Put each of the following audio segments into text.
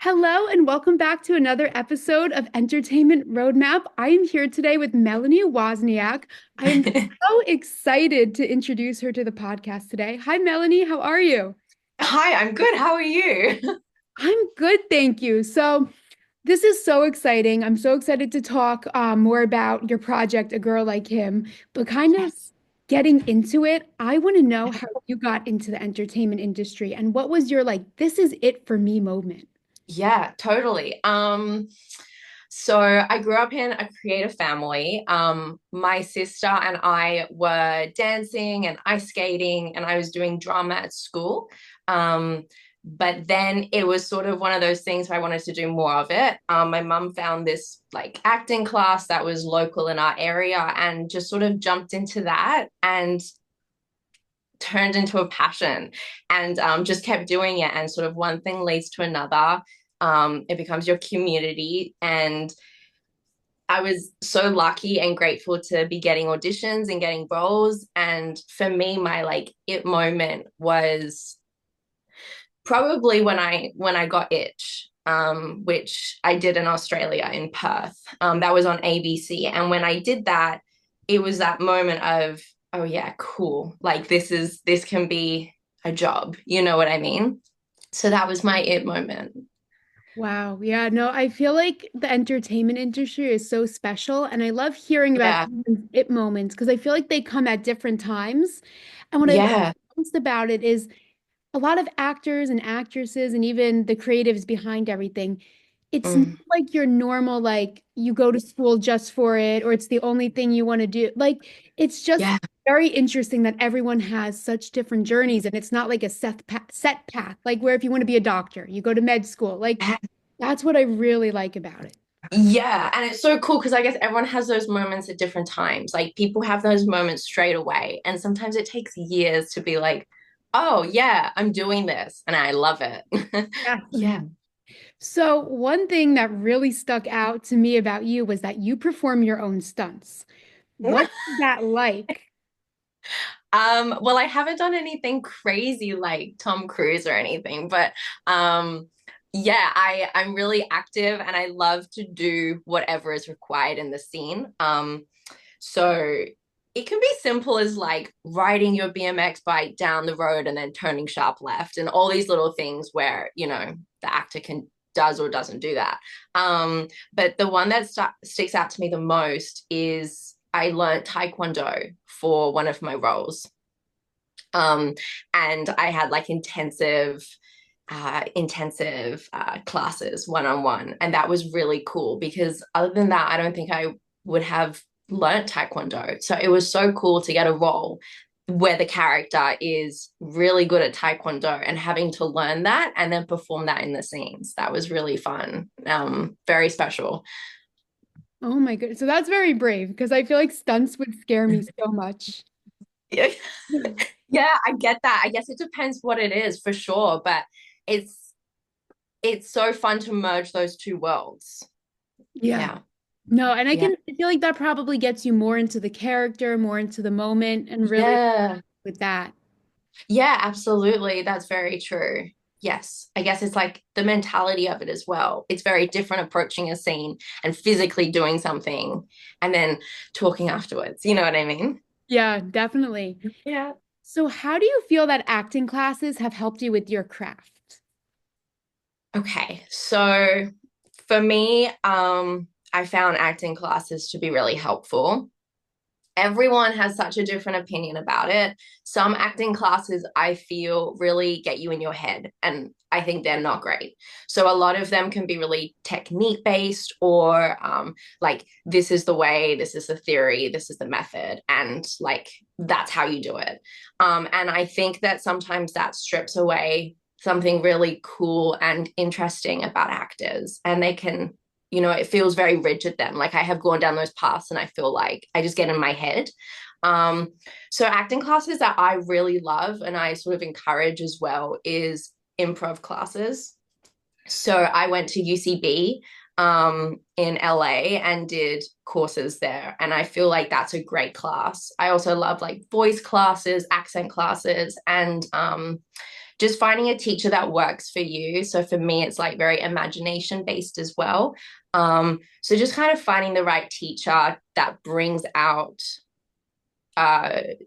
Hello and welcome back to another episode of Entertainment Roadmap. I am here today with Melanie Wozniak. I am so excited to introduce her to the podcast today. Hi, Melanie. How are you? Hi, I'm good. How are you? I'm good, thank you. This is so exciting. I'm so excited to talk more about your project, A Girl Like Him, but kind of Yes. getting into it, I want to know how you got into the entertainment industry and what was your this is it for me moment. Yeah, totally. So I grew up in a creative family. My sister and I were dancing and ice skating, and I was doing drama at school. Um, but then it was sort of one of those things where I wanted to do more of it. My mum found this like acting class that was local in our area and just sort of jumped into that and turned into a passion and just kept doing it. And sort of one thing leads to another. It becomes your community. And I was so lucky and grateful to be getting auditions and getting roles. And for me, my like it moment was probably when I got Itch, which I did in Australia in Perth. That was on ABC. And when I did that, it was that moment of, oh yeah, cool. Like this can be a job. You know what I mean? So that was my it moment. Wow. Yeah, no, I feel like the entertainment industry is so special. And I love hearing about Yeah. everyone's it moments because I feel like they come at different times. And what I love Yeah. most about it is a lot of actors and actresses and even the creatives behind everything. It's not Mm. like your normal, like you go to school just for it, or it's the only thing you want to do. Like it's just Yeah. very interesting that everyone has such different journeys and it's not like a set path. Like where if you want to be a doctor, you go to med school. Like that's what I really like about it. Yeah, and it's so cool because I guess everyone has those moments at different times. Like people have those moments straight away, and sometimes it takes years to be like, "Oh, yeah, I'm doing this and I love it." Yeah. Yeah. So one thing that really stuck out to me about you was that you perform your own stunts. What is that like? Well, I haven't done anything crazy like Tom Cruise or anything, but yeah, I'm really active and I love to do whatever is required in the scene. So it can be simple as like riding your BMX bike down the road and then turning sharp left and all these little things where, the actor can does or doesn't do that. But the one that sticks out to me the most is I learned Taekwondo for one of my roles. Um, and I had like intensive classes one-on-one, and that was really cool because other than that I don't think I would have learnt taekwondo. So it was so cool to get a role where the character is really good at taekwondo and having to learn that and then perform that in the scenes. That was really fun. Very special. Oh my goodness. So that's very brave because I feel like stunts would scare me so much. Yeah. Yeah, I get that. I guess it depends what it is for sure, but it's it's so fun to merge those two worlds. Yeah. Yeah. No, and Yeah. I feel like that probably gets you more into the character, more into the moment, and really Yeah. with that. Yeah, absolutely. That's very true. Yes. I guess it's like the mentality of it as well. It's very different approaching a scene and physically doing something and then talking afterwards. You know what I mean? Yeah, definitely. Yeah. So how do you feel that acting classes have helped you with your craft? Okay. So for me, I found acting classes to be really helpful. Everyone has such a different opinion about it. Some acting classes I feel really get you in your head, and I think they're not great. So a lot of them can be really technique based or like, this is the way, this is the theory, this is the method, and like, that's how you do it. And I think that sometimes that strips away something really cool and interesting about actors, and they can, it feels very rigid then. Like I have gone down those paths and I feel like I just get in my head. Um, so acting classes that I really love and I sort of encourage as well is improv classes. So I went to UCB in LA and did courses there. And I feel like that's a great class. I also love like voice classes, accent classes, and just finding a teacher that works for you. So for me, it's like very imagination based as well. So just kind of finding the right teacher that brings out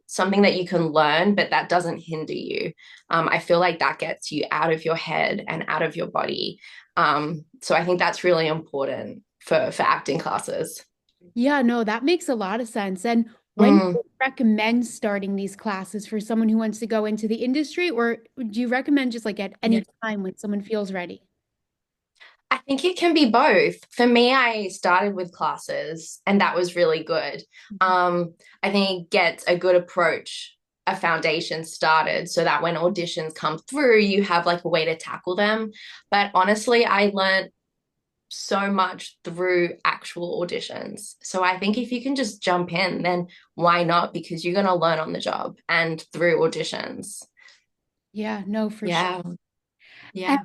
something that you can learn, but that doesn't hinder you. I feel like that gets you out of your head and out of your body. So I think that's really important for acting classes. Yeah, no, that makes a lot of sense. And when do Mm, you recommend starting these classes for someone who wants to go into the industry, or do you recommend just like at yeah. any time when someone feels ready? I think it can be both. For me, I started with classes, and that was really good. I think it gets a good approach, a foundation started, so that when auditions come through, you have like a way to tackle them. But honestly, I learned so much through actual auditions. So I think if you can just jump in, then why not? Because you're going to learn on the job and through auditions. Yeah, no, for sure. Yeah. Yeah.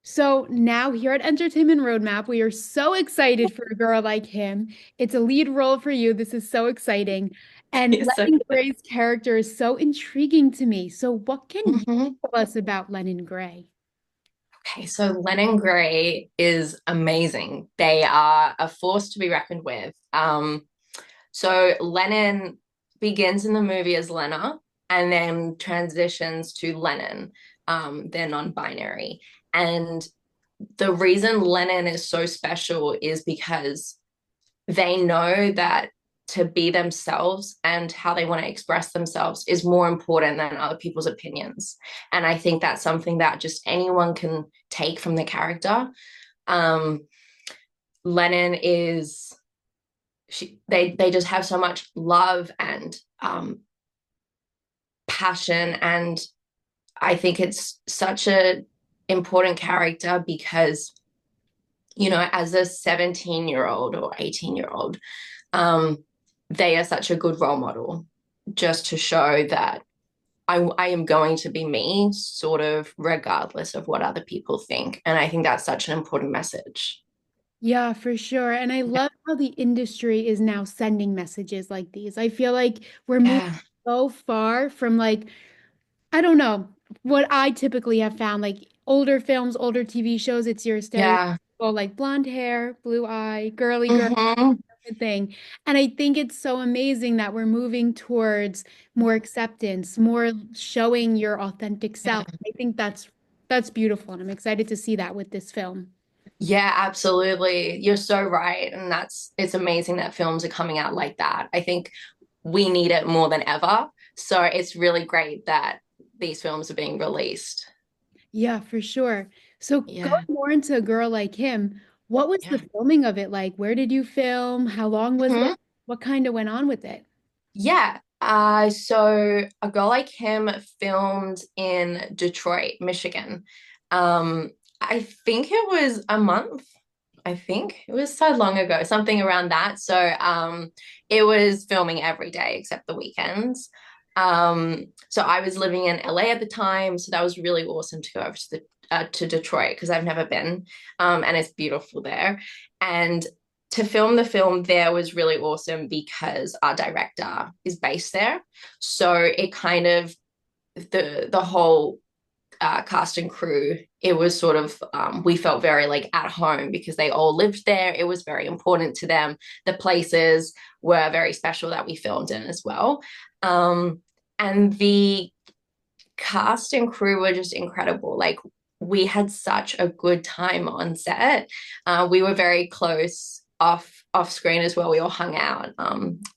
So now here at Entertainment Roadmap, we are so excited for a girl like him. It's a lead role for you. This is so exciting. And It's so Lennon good. Gray's character is so intriguing to me. So what can you Mhm. tell us about Lennon Gray? Okay, so Lennon Gray is amazing. They are a force to be reckoned with. So Lennon begins in the movie as Lena and then transitions to Lennon. They're non-binary. And the reason Lennon is so special is because they know that to be themselves and how they want to express themselves is more important than other people's opinions. And I think that's something that just anyone can take from the character. Um, Lennon is they just have so much love and passion, and I think it's such a important character because as a 17-year-old or 18-year-old, um, they are such a good role model just to show that I am going to be me, sort of, regardless of what other people think. And I think that's such an important message. Yeah, for sure. And I love how the industry is now sending messages like these. I feel like we're moving Yeah, so far from like, I don't know, what I typically have found, like older films, older TV shows, it's your yeah. stereotypical like blonde hair, blue eye, girly girl Hmm. thing. And I think it's so amazing that we're moving towards more acceptance, more showing your authentic self. I think that's beautiful, and I'm excited to see that with this film. Yeah, absolutely. You're so right. And it's amazing that films are coming out like that. I think we need it more than ever. So it's really great that these films are being released. Yeah, for sure. So going Yeah. more into a girl like him, what was the Yeah. filming of it like? Where did you film? How long was it? Mhm. What kind of went on with it? Yeah. So A Girl Like Him filmed in Detroit, Michigan. I think it was a month. I think it was so long ago, something around that. So it was filming every day except the weekends. So I was living in LA at the time, so that was really awesome to go over to Detroit because I've never been, and it's beautiful there. And to film the film there was really awesome because our director is based there, so it kind of the whole cast and crew, it was sort of we felt very like at home because they all lived there. It was very important to them. The places were very special that we filmed in as well. And the cast and crew were just incredible. Like we had such a good time on set. We were very close off screen as well. We all hung out,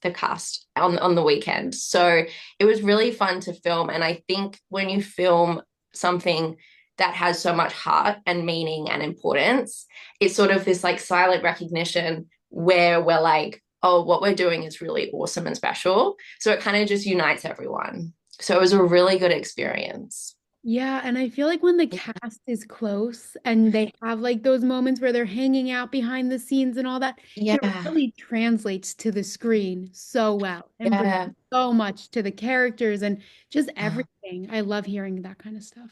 the cast on the weekend. So it was really fun to film. And I think when you film something that has so much heart and meaning and importance, it's sort of this like silent recognition where we're like, oh, what we're doing is really awesome and special. So it kind of just unites everyone. So it was a really good experience. Yeah, and I feel like when the cast is close and they have like those moments where they're hanging out behind the scenes and all that, it Yeah, really translates to the screen so well and brings yeah. so much to the characters and just everything. I love hearing that kind of stuff.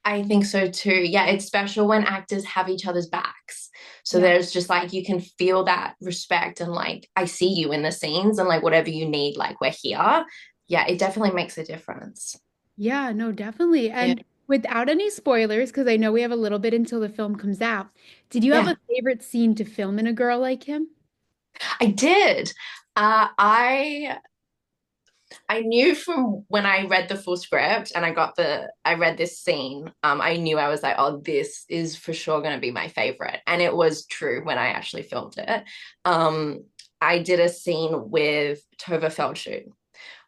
I think so too. Yeah, it's special when actors have each other's backs. So Yeah. there's just like you can feel that respect and like I see you in the scenes and like whatever you need, like we're here. Yeah, it definitely makes a difference. Yeah, no, definitely. Yeah. And without any spoilers, because I know we have a little bit until the film comes out, did you have Yeah, a favorite scene to film in A Girl Like Him? I did. I knew from when I read the full script and I read this scene, I knew I was like, oh, this is for sure going to be my favorite. And it was true when I actually filmed it. Um, I did a scene with Tova Feldshuh,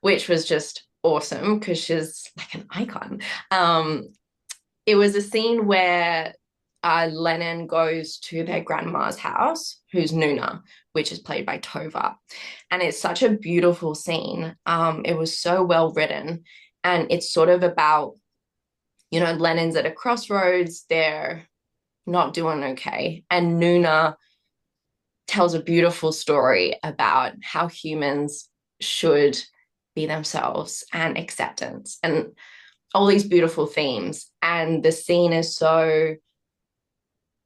which was just awesome because she's like an icon. It was a scene where Lennon goes to their grandma's house, who's Nuna, which is played by Tova. And it's such a beautiful scene. It was so well written. And it's sort of about, Lennon's at a crossroads, they're not doing okay. And Nuna tells a beautiful story about how humans should be themselves and acceptance and all these beautiful themes. And the scene is so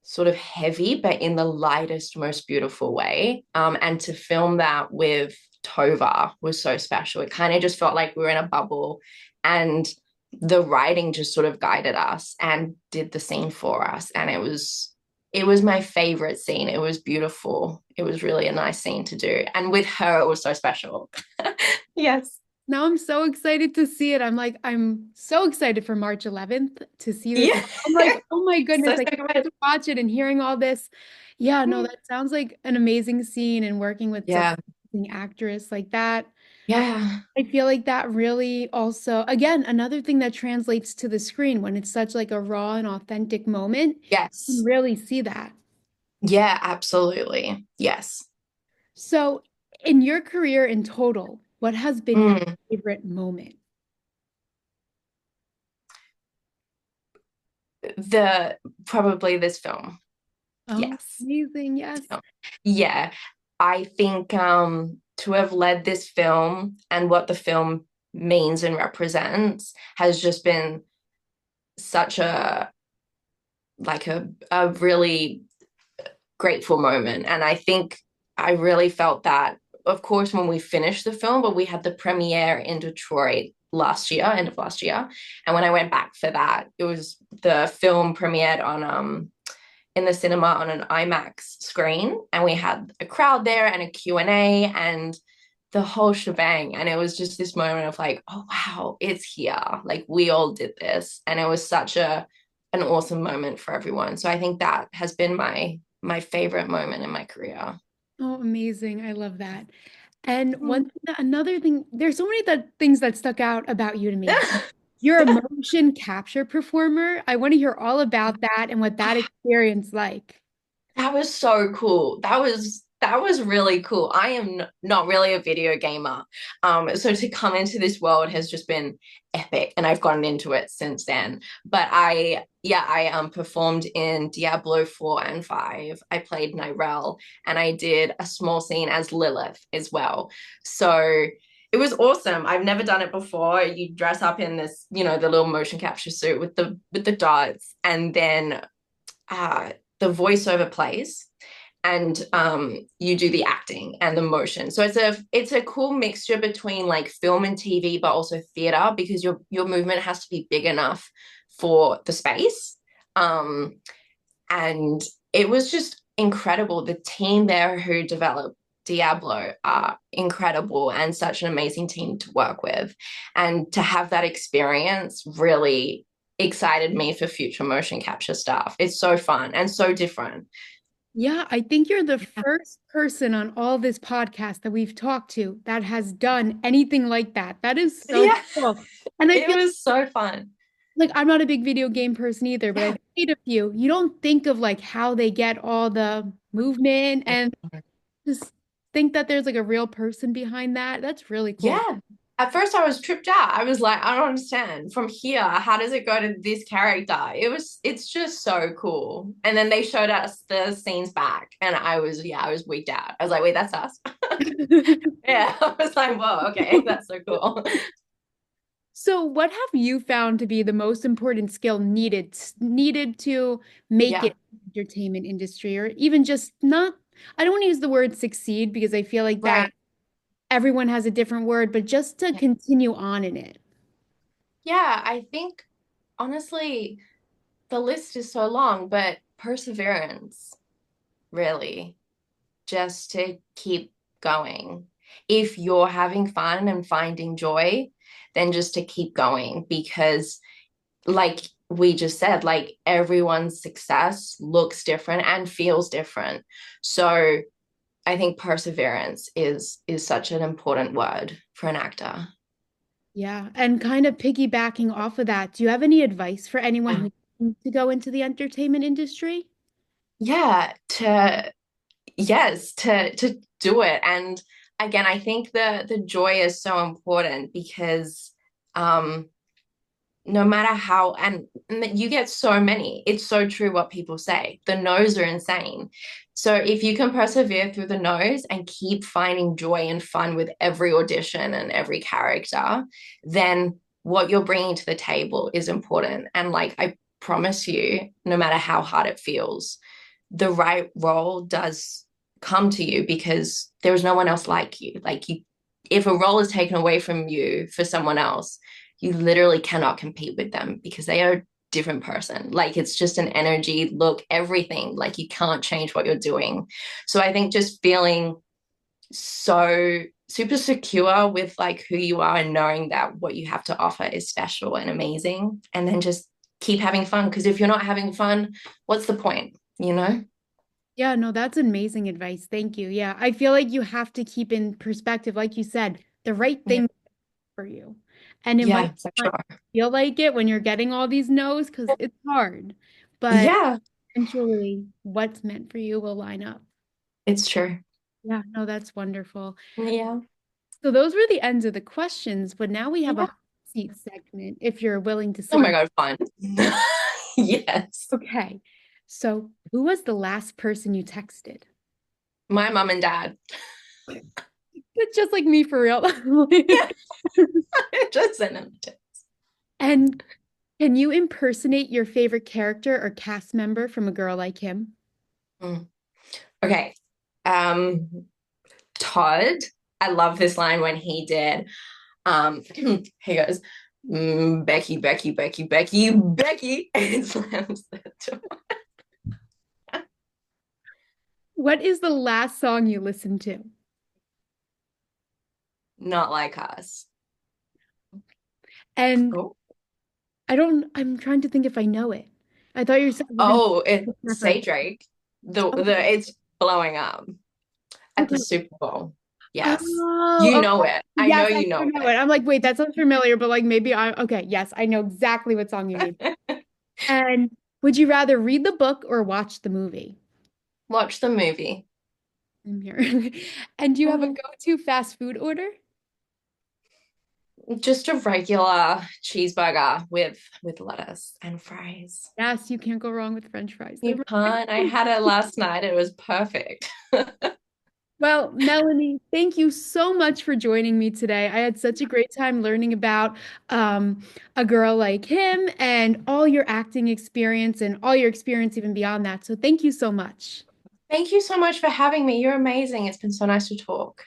sort of heavy, but in the lightest, most beautiful way. And to film that with Tova was so special. It kind of just felt like we were in a bubble, and the writing just sort of guided us and did the scene for us. And it was my favorite scene. It was beautiful. It was really a nice scene to do. And with her, it was so special. Yes. Now I'm so excited to see it. I'm so excited for March 11th to see this. Yeah. I'm like, oh my goodness, So I can't wait good. to watch it and hearing all this. Yeah, no, that sounds like an amazing scene and working with such Yeah. an amazing actress like that. Yeah. I feel like that really also, again, another thing that translates to the screen when it's such like a raw and authentic moment, you can Yes. really see that. Yeah, absolutely. Yes. So, in your career in total, what has been your Mm. favorite moment? The Probably this film. Oh, Yes. amazing. Yes. Yeah. I think to have led this film and what the film means and represents has just been such a really grateful moment. And I think I really felt that, of course, when we finished the film, but we had the premiere in Detroit last year, end of last year. And when I went back for that, it was the film premiered on in the cinema on an IMAX screen, and we had a crowd there and a Q&A and the whole shebang. And it was just this moment of like, oh wow, it's here. Like we all did this. And it was such an awesome moment for everyone. So I think that has been my favorite moment in my career. Oh, amazing. I love that. And another thing, there's so many things that stuck out about you to me. You're a motion capture performer. I want to hear all about that and what that experience like. That was so cool. That was really cool. I am not really a video gamer. So to come into this world has just been epic, and I've gotten into it since then. But I performed in Diablo 4 and 5. I played Nyrel, and I did a small scene as Lilith as well. So it was awesome. I've never done it before. You dress up in this, the little motion capture suit with the dots, and then the voiceover plays, and you do the acting and the motion. So it's a cool mixture between like film and TV, but also theater, because your movement has to be big enough for the space. Um, and it was just incredible. The team there who developed Diablo are incredible and such an amazing team to work with. And to have that experience really excited me for future motion capture stuff. It's so fun and so different. Yeah, I think you're the first person on all this podcast that we've talked to that has done anything like that. That is so Yeah, cool. And I it feel was so fun. like I'm not a big video game person either, but Yeah. I've played a few. You don't think of like how they get all the movement and just think that there's like a real person behind that. That's really cool. Yeah. At first I was tripped out. I was like, I don't understand. From here, how does it go to this character? It's just so cool. And then they showed us the scenes back, and I was wigged out. I was like, wait, that's us. Yeah. I was like, whoa, okay, that's so cool. So, what have you found to be the most important skill needed to make Yeah. it entertainment industry, or even just not? I don't want to use the word succeed because I feel like that Right. everyone has a different word, but just to continue on in it. Yeah, I think. honestly, the list is so long, but perseverance, really, just to keep going. If you're having fun and finding joy, then just to keep going because, like we just said, like everyone's success looks different and feels different. So I think perseverance is such an important word for an actor. Yeah. And kind of piggybacking off of that, do you have any advice for anyone Yeah. who wants to go into the entertainment industry? Yeah, to yes, to do it. And again, I think the joy is so important because um no matter how, and you get so many, it's so true what people say. The no's are insane. So if you can persevere through the no's and keep finding joy and fun with every audition and every character, then what you're bringing to the table is important. And like I promise you, no matter how hard it feels, the right role does come to you because there is no one else like you. Like you, if a role is taken away from you for someone else, you literally cannot compete with them because they are a different person. Like it's just an energy, look, everything. Like you can't change what you're doing. So I think just feeling so super secure with like who you are and knowing that what you have to offer is special and amazing. And then just keep having fun. Because if you're not having fun, what's the point? You know? Yeah, no, that's amazing advice. Thank you. Yeah, I feel like you have to keep in perspective, like you said, the right Yeah. thing for you. And it might Yeah, for not sure. feel like it when you're getting all these no's because it's hard, but Yeah, eventually what's meant for you will line up. it's true. Yeah, no, that's wonderful. Yeah. So those were the ends of the questions, but now we have a Yeah. hot seat segment if you're willing to Oh sit my on. God, fun. Yes. Okay. So who was the last person you texted? My mom and dad. It's just like me for real. Yeah, just send them. And can you impersonate your favorite character or cast member from A Girl Like Him? Mm. Okay. Um, Todd, I love this line when he did. He goes, Becky, Becky, Becky, Becky, Becky, and slams the door. What is the last song you listened to? Not like us. And Oh, I'm trying to think if I know it. I thought you were going oh, it's to Say reference. Drake. The Okay. it's blowing up at the Okay. Super Bowl. Yes, you Oh, know okay. it. I know Yes, I you know do know it. I'm like, wait, that sounds familiar, but like maybe okay, yes, I know exactly what song you mean. it. And would you rather read the book or watch the movie? Watch the movie. I'm here. And do you have a Mhm. go-to fast food order? Just a regular cheeseburger with lettuce and fries. Yes, you can't go wrong with French fries. They're You can't. I had it last night. It was perfect. Well, Melanie, thank you so much for joining me today. I had such a great time learning about um, A Girl Like Him and all your acting experience and all your experience even beyond that. So thank you so much. Thank you so much for having me. You're amazing. It's been so nice to talk.